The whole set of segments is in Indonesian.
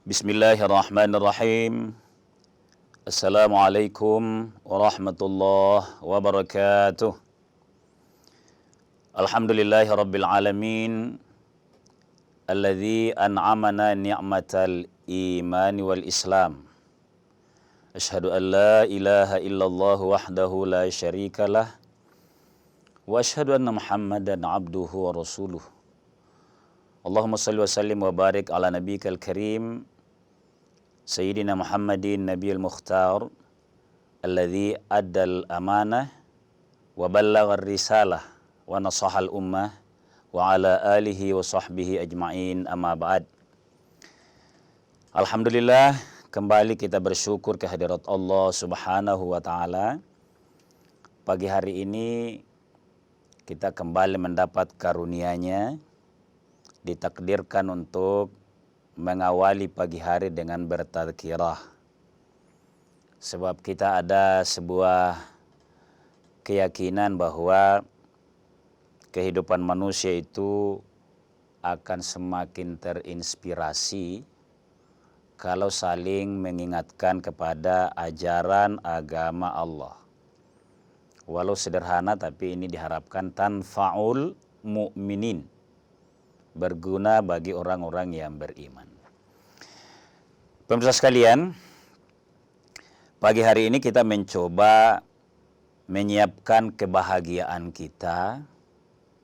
Bismillahirrahmanirrahim. Assalamualaikum warahmatullahi wabarakatuh. Alhamdulillahi rabbil alamin. Alladzi an'amana ni'matal imani wal islam. Ashhadu an la ilaha illallah wahdahu la syarikalah. Wa ashhadu anna Muhammadan abduhu wa rasuluh. Allahumma salli wa sallim wa barik ala nabiyikal karim Sayyidina Muhammadin Nabiyil Mukhtar alladzi addal amanah wa ballaghar risalah wa nasahal ummah wa ala alihi wa sahbihi ajma'in amma ba'd. Alhamdulillah, kembali kita bersyukur kehadirat Allah Subhanahu wa taala. Pagi hari ini kita kembali mendapat karunia-Nya, ditakdirkan untuk mengawali pagi hari dengan bertadzkirah. Sebab kita ada sebuah keyakinan bahwa kehidupan manusia itu akan semakin terinspirasi kalau saling mengingatkan kepada ajaran agama Allah. Walau sederhana, tapi ini diharapkan tanfa'ul mu'minin, berguna bagi orang-orang yang beriman. Pemirsa sekalian, pagi hari ini kita mencoba menyiapkan kebahagiaan kita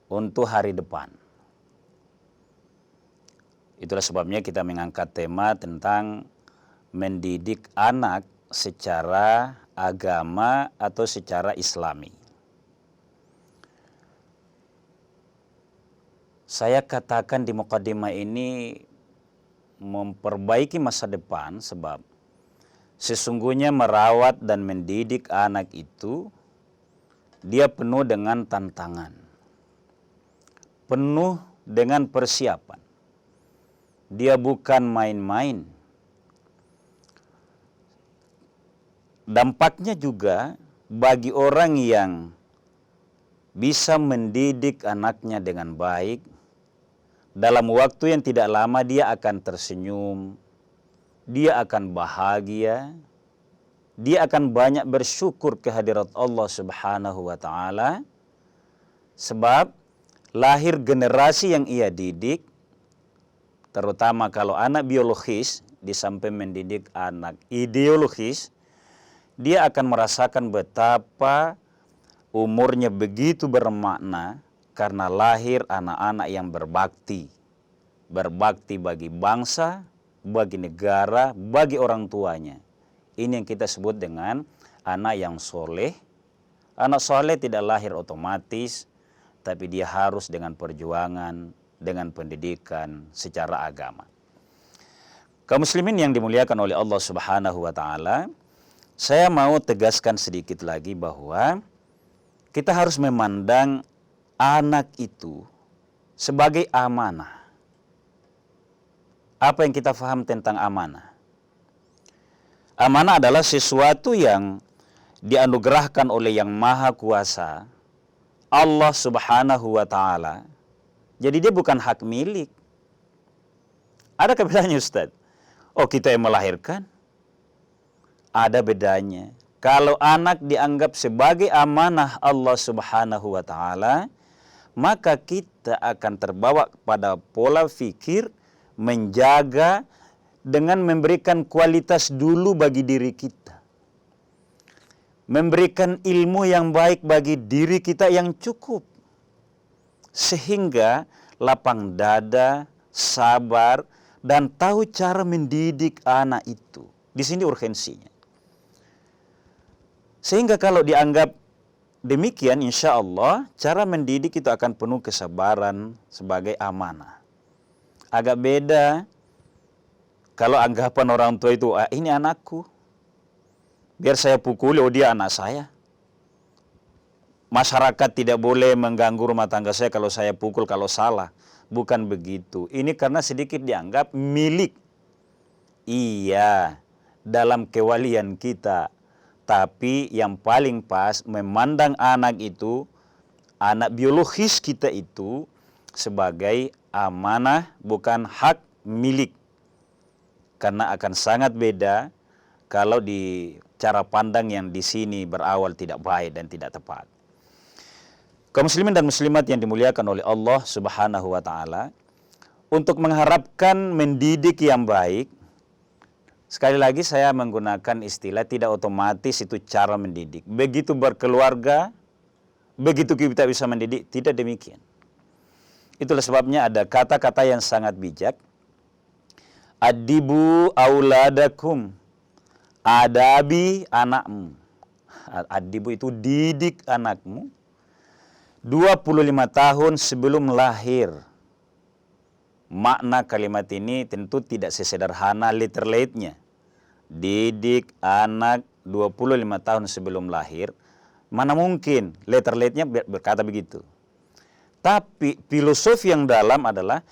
untuk hari depan. Itulah sebabnya kita mengangkat tema tentang mendidik anak secara agama atau secara islami. Saya katakan di mukadimah ini memperbaiki masa depan, sebab sesungguhnya merawat dan mendidik anak itu dia penuh dengan tantangan, penuh dengan persiapan. Dia bukan main-main. Dampaknya juga bagi orang yang bisa mendidik anaknya dengan baik, dalam waktu yang tidak lama dia akan tersenyum, dia akan bahagia, dia akan banyak bersyukur kehadirat Allah Subhanahu wa taala, sebab lahir generasi yang ia didik, terutama kalau anak biologis, di samping mendidik anak ideologis, dia akan merasakan betapa umurnya begitu bermakna karena lahir anak-anak yang berbakti. Berbakti bagi bangsa, bagi negara, bagi orang tuanya. Ini yang kita sebut dengan anak yang soleh. Anak soleh tidak lahir otomatis, tapi dia harus dengan perjuangan, dengan pendidikan secara agama. Kaum muslimin yang dimuliakan oleh Allah Subhanahu wa taala, saya mau tegaskan sedikit lagi bahwa kita harus memandang anak itu sebagai amanah. Apa yang kita paham tentang amanah? Amanah adalah sesuatu yang dianugerahkan oleh Yang Maha Kuasa, Allah Subhanahu wa taala. Jadi dia bukan hak milik. Ada bedanya, Ustaz? Oh, kita yang melahirkan? Ada bedanya. Kalau anak dianggap sebagai amanah Allah Subhanahu wa taala, maka kita akan terbawa pada pola fikir menjaga dengan memberikan kualitas dulu bagi diri kita. Memberikan ilmu yang baik bagi diri kita yang cukup. Sehingga lapang dada, sabar, dan tahu cara mendidik anak itu. Di sini urgensinya. Sehingga kalau dianggap demikian, insya Allah cara mendidik itu akan penuh kesabaran sebagai amanah. Agak beda kalau anggapan orang tua itu, ini anakku, biar saya pukuli, oh dia anak saya. Masyarakat tidak boleh mengganggu rumah tangga saya kalau saya pukul kalau salah. Bukan begitu. Ini karena sedikit dianggap milik. Iya, dalam kewalian kita. Tapi yang paling pas memandang anak itu, anak biologis kita itu sebagai amanah, bukan hak milik. karena akan sangat beda kalau di cara pandang yang di sini berawal tidak baik dan tidak tepat. Kaum muslimin dan muslimat yang dimuliakan oleh Allah Subhanahu wa taala, untuk mengharapkan mendidik yang baik, sekali lagi saya menggunakan istilah tidak otomatis itu cara mendidik. Begitu berkeluarga, begitu kita bisa mendidik, tidak demikian. Itulah sebabnya ada kata-kata yang sangat bijak. Adibu auladakum, adabi anakmu. Adibu itu didik anakmu 25 tahun sebelum lahir. Makna kalimat ini tentu tidak sesederhana literate-nya. Didik anak 25 tahun sebelum lahir. Mana mungkin literate-nya berkata begitu. Tapi filosofi yang dalam adalah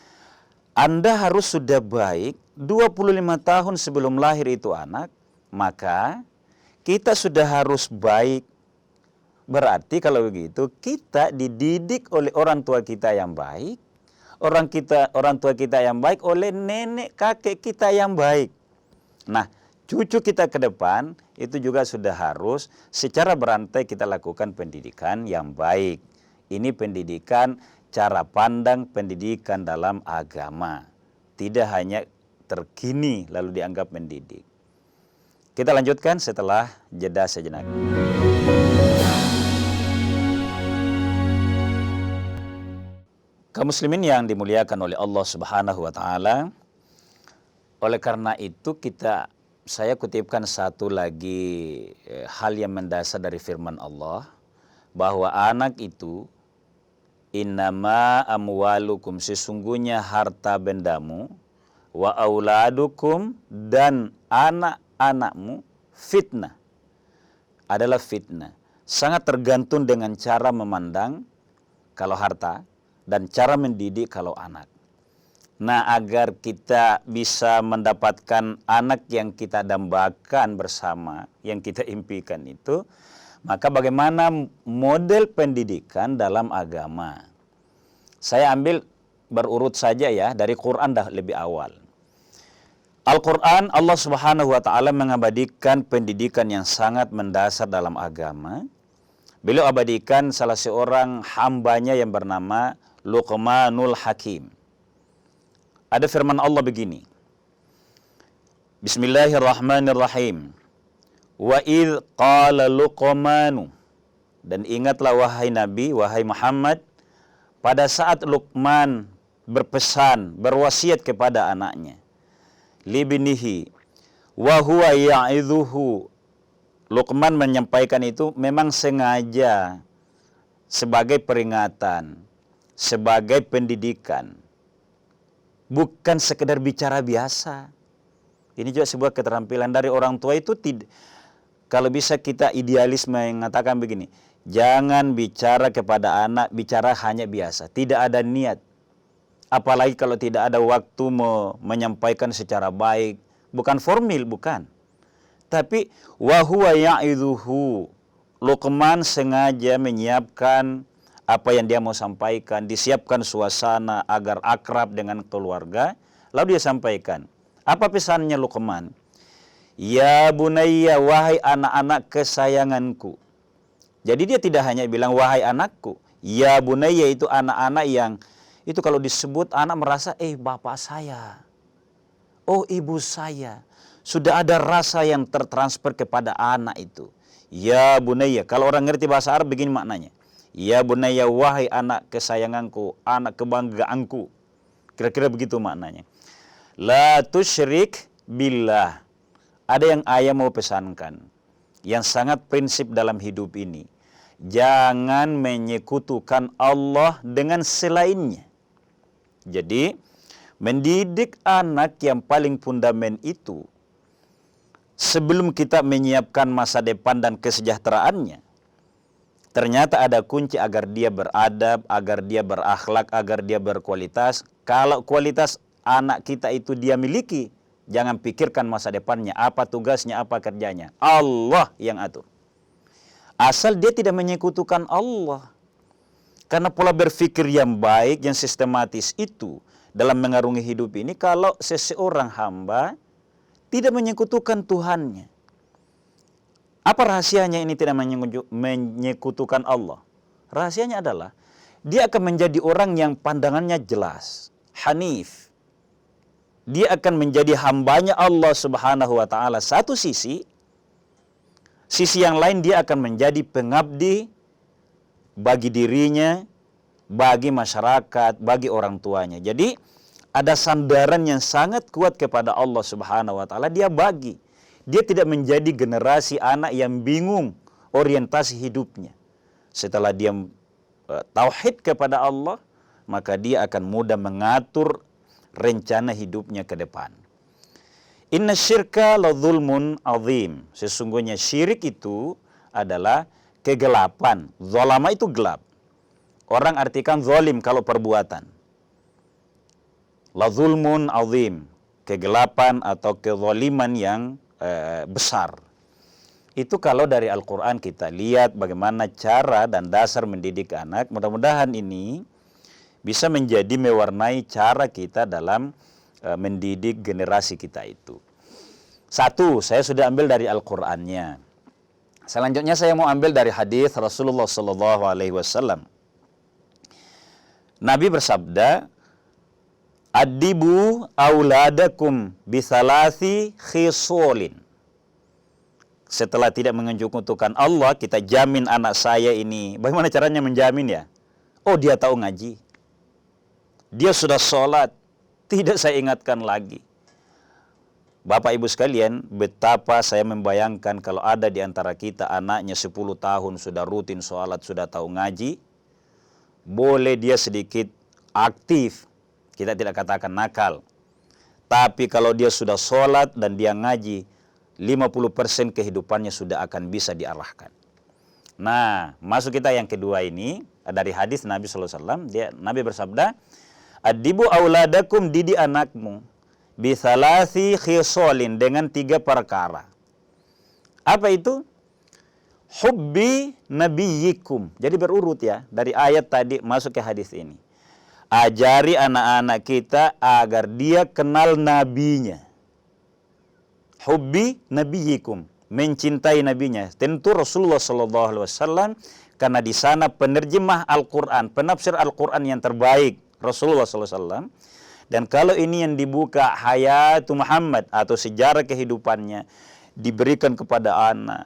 Anda harus sudah baik 25 tahun sebelum lahir itu anak, maka kita sudah harus baik. Berarti kalau begitu kita dididik oleh orang tua kita yang baik, orang tua kita yang baik oleh nenek kakek kita yang baik. Nah, cucu kita ke depan itu juga sudah harus secara berantai kita lakukan pendidikan yang baik. Ini pendidikan cara pandang pendidikan dalam agama. Tidak hanya terkini lalu dianggap mendidik. Kita lanjutkan setelah jeda sejenak. Kaum muslimin yang dimuliakan oleh Allah Subhanahu wa taala, oleh karena itu saya kutipkan satu lagi hal yang mendasar dari firman Allah, bahwa anak itu innama amwalukum, sesungguhnya harta bendamu, wa auladukum, dan anak-anakmu fitnah, adalah fitnah. Sangat tergantung dengan cara memandang kalau harta dan cara mendidik kalau anak. Nah, agar kita bisa mendapatkan anak yang kita dambakan bersama, yang kita impikan itu, maka bagaimana model pendidikan dalam agama? Saya ambil berurut saja ya, dari Quran dah lebih awal. Al-Quran, Allah Subhanahu wa ta'ala mengabadikan pendidikan yang sangat mendasar dalam agama. Beliau abadikan salah seorang hambanya yang bernama Luqmanul Hakim. Ada firman Allah begini. Bismillahirrahmanirrahim. Wa idh qala Luqmanu. Dan ingatlah wahai Nabi, wahai Muhammad, pada saat Luqman berpesan, berwasiat kepada anaknya. Libnihi wa huwa ya'idhuhu. Luqman menyampaikan itu memang sengaja sebagai peringatan, sebagai pendidikan. Bukan sekedar bicara biasa. Ini juga sebuah keterampilan dari orang tua itu. Kalau bisa kita idealisme yang mengatakan begini, jangan bicara kepada anak, bicara hanya biasa. Tidak ada niat. Apalagi kalau tidak ada waktu menyampaikan secara baik. Bukan formil, bukan. Tapi, wahuwa ya'idhuhu. Luqman sengaja menyiapkan apa yang dia mau sampaikan, disiapkan suasana agar akrab dengan keluarga, lalu dia sampaikan. Apa pesannya Luqman? Ya bunayya, wahai anak-anak kesayanganku. Jadi dia tidak hanya bilang wahai anakku. Ya bunayya itu anak-anak yang, itu kalau disebut anak merasa, bapak saya. Oh ibu saya. Sudah ada rasa yang tertransfer kepada anak itu. Ya bunayya, kalau orang ngerti bahasa Arab begini maknanya. Ya bunayya, wahai anak kesayanganku, anak kebanggaanku. Kira-kira begitu maknanya. La tusyrik billah. Ada yang ayah mau pesankan, yang sangat prinsip dalam hidup ini. Jangan menyekutukan Allah dengan selainnya. Jadi, mendidik anak yang paling fundament itu, sebelum kita menyiapkan masa depan dan kesejahteraannya, ternyata ada kunci agar dia beradab, agar dia berakhlak, agar dia berkualitas. Kalau kualitas anak kita itu dia miliki, jangan pikirkan masa depannya, apa tugasnya, apa kerjanya. Allah yang atur. Asal dia tidak menyekutukan Allah. Karena pola berpikir yang baik, yang sistematis itu dalam mengarungi hidup ini, kalau seseorang hamba tidak menyekutukan Tuhannya. Apa rahasianya ini tidak menyekutukan Allah? Rahasianya adalah dia akan menjadi orang yang pandangannya jelas, hanif. Dia akan menjadi hambanya Allah Subhanahu wa taala satu sisi yang lain dia akan menjadi pengabdi bagi dirinya, bagi masyarakat, bagi orang tuanya. Jadi ada sandaran yang sangat kuat kepada Allah Subhanahu wa taala, dia bagi. Dia tidak menjadi generasi anak yang bingung orientasi hidupnya. Setelah dia tauhid kepada Allah, maka dia akan mudah mengatur rencana hidupnya ke depan. Inna syirka la zulmun azim. Sesungguhnya syirik itu adalah kegelapan. Zalama itu gelap. Orang artikan zalim kalau perbuatan. La zulmun azim. Kegelapan atau kezaliman yang besar. Itu kalau dari Al-Quran kita lihat bagaimana cara dan dasar mendidik anak. Mudah-mudahan ini bisa menjadi mewarnai cara kita dalam mendidik generasi kita itu. Satu, saya sudah ambil dari Al-Qur'annya. Selanjutnya saya mau ambil dari hadis Rasulullah sallallahu alaihi wasallam. Nabi bersabda, "Adibu auladakum bisalasi khisolin." Setelah tidak menyekutukan Allah, kita jamin anak saya ini. Bagaimana caranya menjamin ya? Oh, dia tahu ngaji. Dia sudah sholat. Tidak saya ingatkan lagi. Bapak Ibu sekalian, betapa saya membayangkan kalau ada di antara kita anaknya 10 tahun sudah rutin sholat, sudah tahu ngaji. Boleh dia sedikit aktif. Kita tidak katakan nakal. Tapi kalau dia sudah sholat dan dia ngaji, 50% kehidupannya sudah akan bisa diarahkan. Nah, masuk kita yang kedua ini, dari hadis Nabi SAW, Nabi bersabda, "Adibu auladakum, didik anakmu, bisalasi khisolin, dengan 3 perkara." Apa itu? Hubbi nabiyyikum. Jadi berurut ya, dari ayat tadi masuk ke hadis ini. Ajari anak-anak kita agar dia kenal nabinya. Hubbi nabiyyikum, mencintai nabinya. Tentu Rasulullah SAW, karena di sana penerjemah Al-Quran, penafsir Al-Quran yang terbaik, Rasulullah SAW. Dan kalau ini yang dibuka hayatu Muhammad atau sejarah kehidupannya, diberikan kepada anak,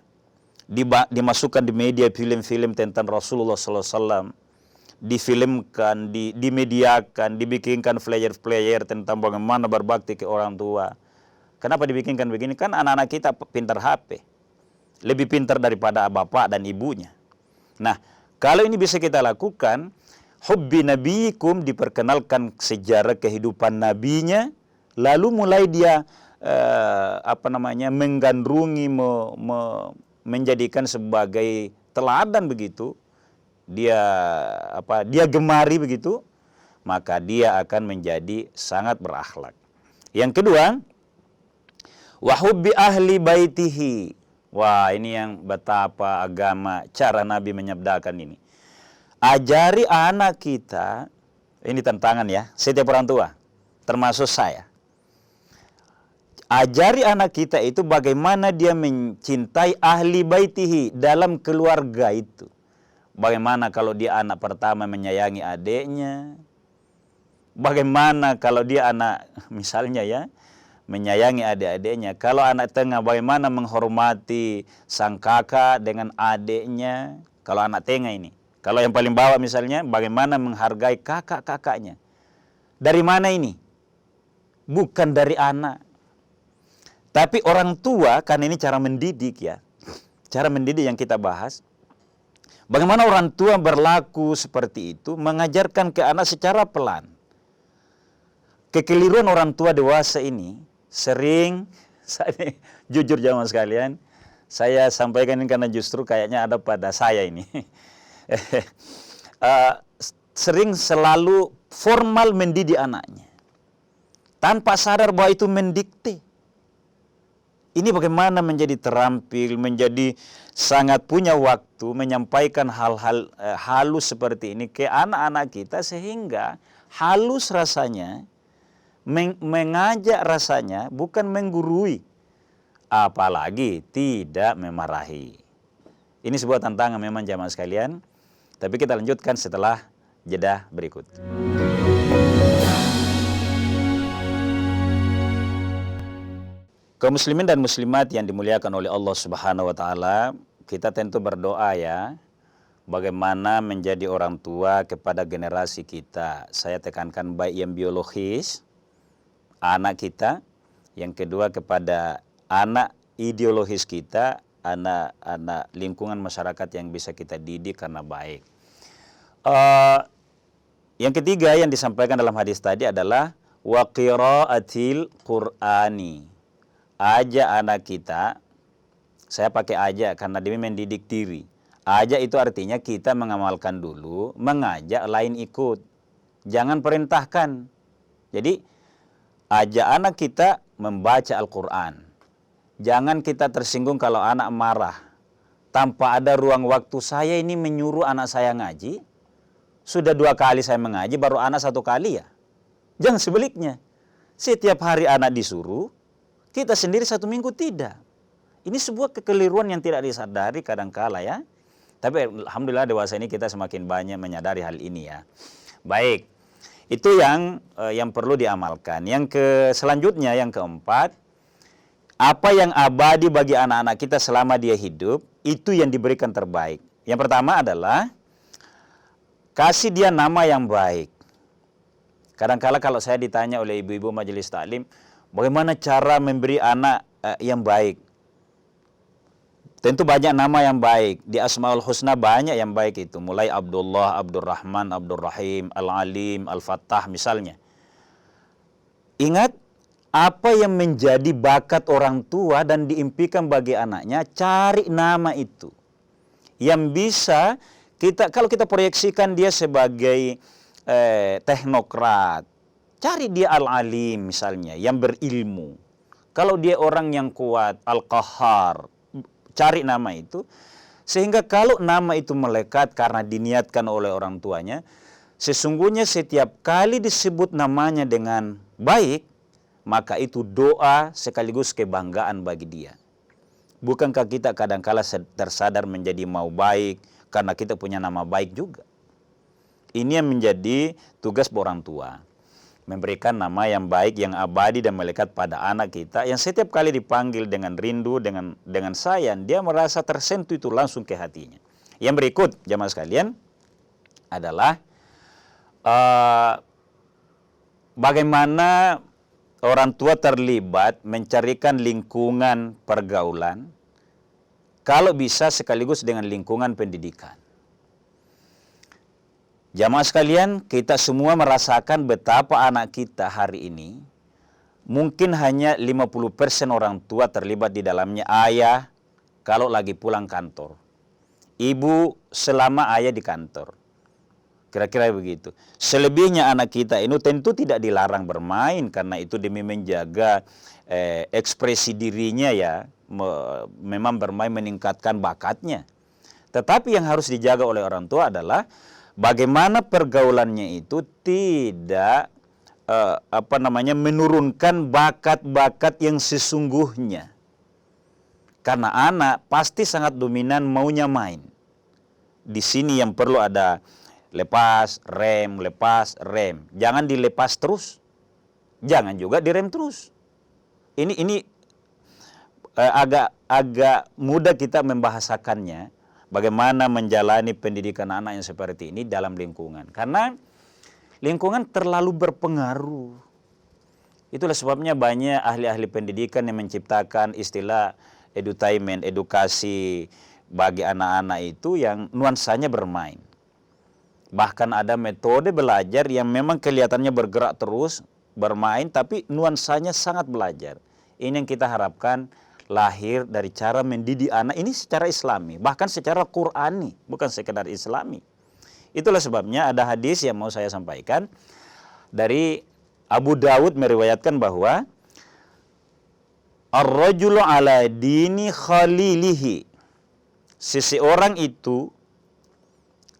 dimasukkan di media film-film tentang Rasulullah SAW, difilmkan, dimediakan, dibikinkan flyer-flyer tentang bagaimana berbakti ke orang tua. Kenapa dibikinkan begini? Kan anak-anak kita pintar HP. Lebih pintar daripada bapak dan ibunya. Nah, kalau ini bisa kita lakukan, hubbi nabiyikum, diperkenalkan sejarah kehidupan nabinya, lalu mulai dia menggandrungi, menjadikan sebagai teladan begitu. Dia gemari begitu, maka dia akan menjadi sangat berakhlak. Yang kedua, wa hubbi ahli baitihi. Wah, ini yang betapa agama, cara Nabi menyabdakan ini. Ajari anak kita, ini tantangan ya, setiap orang tua, termasuk saya. Ajari anak kita itu bagaimana dia mencintai ahli baitihi, dalam keluarga itu. Bagaimana kalau dia anak pertama menyayangi adiknya. Bagaimana kalau dia anak, misalnya ya, menyayangi adik-adiknya. Kalau anak tengah, bagaimana menghormati sang kakak dengan adiknya. Kalau anak tengah ini. Kalau yang paling bawah misalnya, bagaimana menghargai kakak-kakaknya. Dari mana ini? Bukan dari anak. Tapi orang tua, kan ini cara mendidik ya. Cara mendidik yang kita bahas. Bagaimana orang tua berlaku seperti itu, mengajarkan ke anak secara pelan. Kekeliruan orang tua dewasa ini, sering, jujur jamaah sekalian, saya sampaikan ini karena justru kayaknya ada pada saya ini. Sering selalu formal mendidik anaknya. Tanpa sadar bahwa itu mendikte. Ini bagaimana menjadi terampil, menjadi sangat punya waktu menyampaikan hal-hal halus seperti ini ke anak-anak kita, sehingga halus rasanya, mengajak rasanya, bukan menggurui. apalagi tidak memarahi. Ini sebuah tantangan memang jamaah sekalian, tapi kita lanjutkan setelah jeda berikut. Kaum muslimin dan muslimat yang dimuliakan oleh Allah Subhanahu wa taala, kita tentu berdoa ya, bagaimana menjadi orang tua kepada generasi kita. Saya tekankan baik yang biologis, anak kita, yang kedua kepada anak ideologis kita, anak lingkungan masyarakat yang bisa kita didik karena baik. Yang ketiga yang disampaikan dalam hadis tadi adalah wa qiraatil Qur'ani. Ajak anak kita, saya pakai ajak karena demi mendidik diri. Ajak itu artinya kita mengamalkan dulu, mengajak lain ikut. Jangan perintahkan. Jadi ajak anak kita membaca Al-Quran. Jangan kita tersinggung kalau anak marah. Tanpa ada ruang waktu, saya ini menyuruh anak saya ngaji. Sudah 2 kali saya mengaji, baru anak 1 kali ya. Jangan sebaliknya. Setiap hari anak disuruh, kita sendiri 1 minggu tidak. Ini sebuah kekeliruan yang tidak disadari kadangkala ya. Tapi alhamdulillah dewasa ini kita semakin banyak menyadari hal ini ya. Baik, itu yang perlu diamalkan. Selanjutnya yang keempat, apa yang abadi bagi anak-anak kita selama dia hidup, itu yang diberikan terbaik. Yang pertama adalah kasih dia nama yang baik. Kadangkala kalau saya ditanya oleh ibu-ibu majelis taklim, bagaimana cara memberi anak yang baik? Tentu banyak nama yang baik. Di Asmaul Husna banyak yang baik itu. Mulai Abdullah, Abdurrahman, Abdurrahim, Al-Alim, Al-Fattah misalnya. Ingat, apa yang menjadi bakat orang tua dan diimpikan bagi anaknya, cari nama itu. Yang bisa, kalau kita proyeksikan dia sebagai teknokrat, cari dia Al-Alim misalnya, yang berilmu. Kalau dia orang yang kuat, Al-Qahhar, cari nama itu. Sehingga kalau nama itu melekat karena diniatkan oleh orang tuanya, sesungguhnya setiap kali disebut namanya dengan baik, maka itu doa sekaligus kebanggaan bagi dia. Bukankah kita kadangkala tersadar menjadi mau baik karena kita punya nama baik juga? Ini yang menjadi tugas orang tua. Memberikan nama yang baik, yang abadi dan melekat pada anak kita, yang setiap kali dipanggil dengan rindu, dengan sayang, dia merasa tersentuh itu langsung ke hatinya. Yang berikut, jamaah sekalian, adalah bagaimana orang tua terlibat mencarikan lingkungan pergaulan, kalau bisa sekaligus dengan lingkungan pendidikan. Jamaah sekalian, kita semua merasakan betapa anak kita hari ini, mungkin hanya 50% orang tua terlibat di dalamnya. Ayah kalau lagi pulang kantor, ibu selama ayah di kantor. Kira-kira begitu. Selebihnya anak kita ini tentu tidak dilarang bermain, karena itu demi menjaga ekspresi dirinya ya, memang bermain meningkatkan bakatnya. Tetapi yang harus dijaga oleh orang tua adalah bagaimana pergaulannya itu tidak menurunkan bakat-bakat yang sesungguhnya. Karena anak pasti sangat dominan maunya main. Di sini yang perlu ada lepas, rem, lepas, rem. Jangan dilepas terus. Jangan juga direm terus. Ini agak mudah kita membahasakannya. Bagaimana menjalani pendidikan anak yang seperti ini dalam lingkungan. Karena lingkungan terlalu berpengaruh. Itulah sebabnya banyak ahli-ahli pendidikan yang menciptakan istilah edutainment, edukasi bagi anak-anak itu yang nuansanya bermain. Bahkan ada metode belajar yang memang kelihatannya bergerak terus, bermain, tapi nuansanya sangat belajar. Ini yang kita harapkan lahir dari cara mendidik anak ini secara islami, bahkan secara Qur'ani, bukan sekedar islami. Itulah sebabnya ada hadis yang mau saya sampaikan dari Abu Dawud meriwayatkan bahwa ar-rajulu ala dini khalilihi, seseorang itu,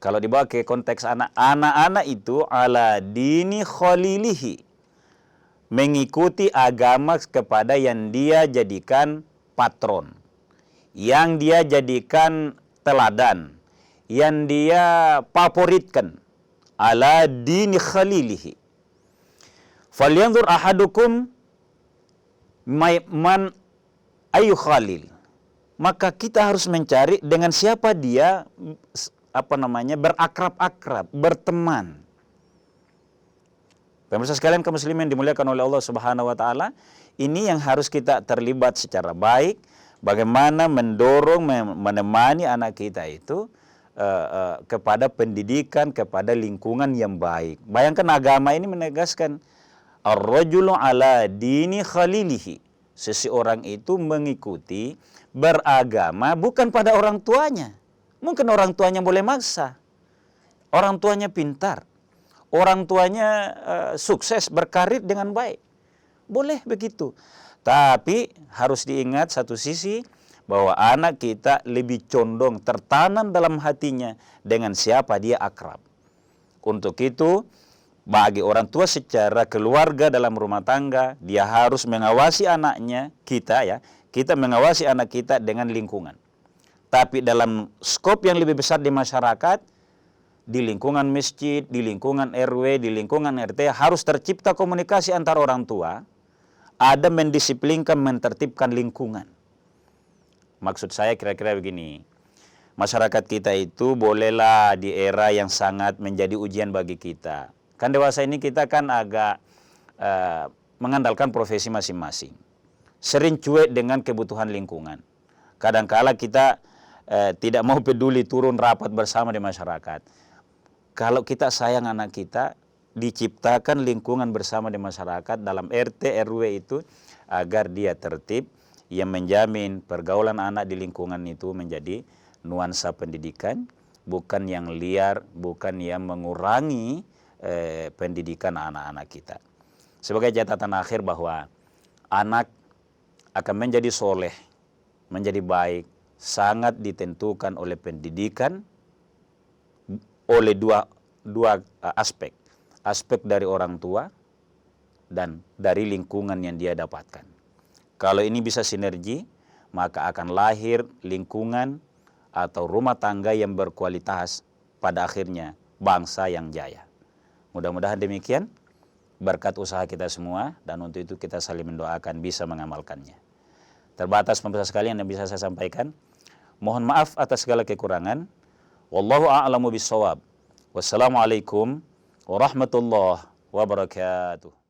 kalau dibawa ke konteks anak-anak itu ala dini khalilihi, mengikuti agama kepada yang dia jadikan patron, yang dia jadikan teladan, yang dia favoritkan, ala dini khalilihi. Falyanzur ahadukum man ayu khalil. Maka kita harus mencari dengan siapa dia berakrab-akrab, berteman. Pemirsa sekalian kaum muslimin dimuliakan oleh Allah Subhanahu wa taala, ini yang harus kita terlibat secara baik, bagaimana mendorong, menemani anak kita itu kepada pendidikan, kepada lingkungan yang baik. Bayangkan agama ini menegaskan ar-rajulu ala dini khalilihi. Seseorang itu mengikuti, beragama bukan pada orang tuanya. Mungkin orang tuanya boleh maksa. Orang tuanya pintar. Orang tuanya sukses berkarir dengan baik. Boleh begitu. Tapi harus diingat satu sisi bahwa anak kita lebih condong tertanam dalam hatinya dengan siapa dia akrab. Untuk itu, bagi orang tua secara keluarga dalam rumah tangga, dia harus mengawasi anaknya, kita mengawasi anak kita dengan lingkungan. Tapi dalam skop yang lebih besar di masyarakat, di lingkungan masjid, di lingkungan RW, di lingkungan RT, harus tercipta komunikasi antara orang tua, ada mendisiplinkan, mentertibkan lingkungan. Maksud saya kira-kira begini, masyarakat kita itu bolehlah di era yang sangat menjadi ujian bagi kita. Kan dewasa ini kita kan agak mengandalkan profesi masing-masing. Sering cuek dengan kebutuhan lingkungan. Kadangkala kita tidak mau peduli turun rapat bersama di masyarakat. Kalau kita sayang anak kita, diciptakan lingkungan bersama di masyarakat dalam RT, RW itu agar dia tertib, yang menjamin pergaulan anak di lingkungan itu menjadi nuansa pendidikan, bukan yang liar, bukan yang mengurangi pendidikan anak-anak kita. Sebagai catatan akhir bahwa anak akan menjadi soleh, menjadi baik, sangat ditentukan oleh pendidikan, oleh dua aspek. Aspek dari orang tua dan dari lingkungan yang dia dapatkan. Kalau ini bisa sinergi, maka akan lahir lingkungan atau rumah tangga yang berkualitas, pada akhirnya bangsa yang jaya. Mudah-mudahan demikian berkat usaha kita semua, dan untuk itu kita saling mendoakan bisa mengamalkannya. Terbatas pemirsa sekalian yang bisa saya sampaikan. Mohon maaf atas segala kekurangan. Wallahu a'lamu bissawab. Wassalamualaikum warahmatullahi wabarakatuh.